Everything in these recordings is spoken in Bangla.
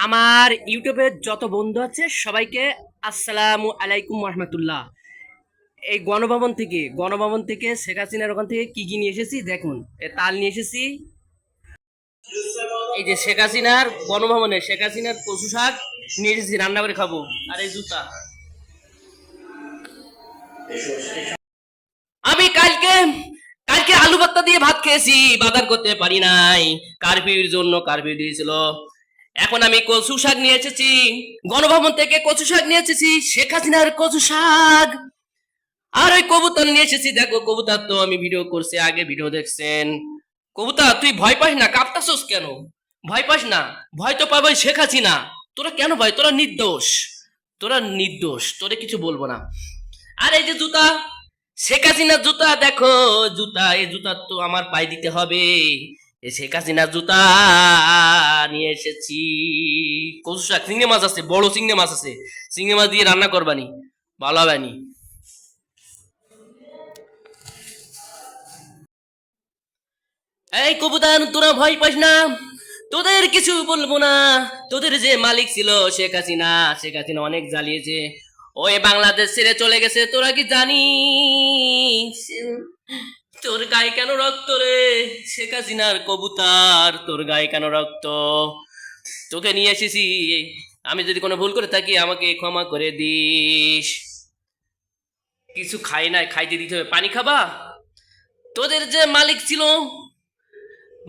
আমার ইউটিউবের যত বন্ধু আছে সবাইকে আসসালামু আলাইকুম রহমতুল্লাহ। এই গণভবন থেকে শেখ হাসিনার ওখান থেকে কি কি নিয়ে এসেছি দেখুন। তাল নিয়ে এসেছি, এই যে শেখ হাসিনার কচু শাক নিয়ে এসেছি, রান্না করে খাবো। আর এই জুতা, আমি কালকে কালকে আলু ভর্তা দিয়ে ভাত খেয়েছি, বাজার করতে পারি নাই, কারফিউর জন্য কারফিউ দিয়েছিল। এখন আমি কচু শাক নিয়ে এসেছি, গণভবন থেকে কচু শাক নিয়ে এসেছি, শেখ হাসিনার কচু শাক। আর ওই কবুতর নিয়ে এসেছি, দেখো কবুতর তো আমি ভিডিও করছি, আগে ভিডিও দেখছেন। কবুতর তুই ভয় পাস না, কাঁপতাছস কেন? ভয় পাস না, ভয় তো পাবই শেখ হাসিনা। তোরা কেন ভয়? তোরা নির্দোষ, তোরে কিছু বলবো না। আর এই যে জুতা, শেখ হাসিনার জুতা দেখো, এই জুতা তো আমার পায়ে দিতে হবে। এই শেখ হাসিনার জুতা নিয়ে এসেছি। কচু শাক, চিংড়ি মাছ আছে, বড় চিংড়ি মাছ আছে, চিংড়ি মাছ দিয়ে রান্না করবানি, ভালো হবে নি। এই কবুতর তোরা ভয় পাস না, তোদের কিছু বলবো না। তোদের যে মালিক ছিল শেখ হাসিনা অনেক জ্বালিয়েছে, ওই বাংলাদেশ ছেড়ে চলে গেছে, তোরা কি জানিস? তোর গায়ে কেন রক্ত রে শেখ হাসিনার কবুতর, তোর গায়ে কেন রক্ত? তোকে নিয়ে এসেছি, আমি যদি কোনো ভুল করে থাকি আমাকে ক্ষমা করে দিস। কিছু খাই নাই, খাইতে দিতে হবে, পানি খাবা? তোদের যে মালিক ছিল,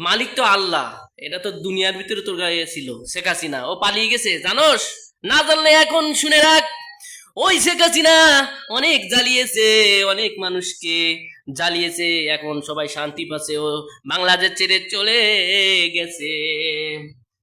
মালিক তো আল্লাহ, এটা তো দুনিয়ার ভিতরে তোর গায়ে ছিল। শেখ হাসিনা ও পালিয়ে গেছে, জানোস? না জানলে এখন শুনে রাখ, ওই শেখ হাসিনা অনেক জ্বালিয়েছে, অনেক মানুষকে জ্বালিয়েছে, এখন সবাই শান্তি পাচ্ছে, ও বাংলাদেশ ছেড়ে চলে গেছে।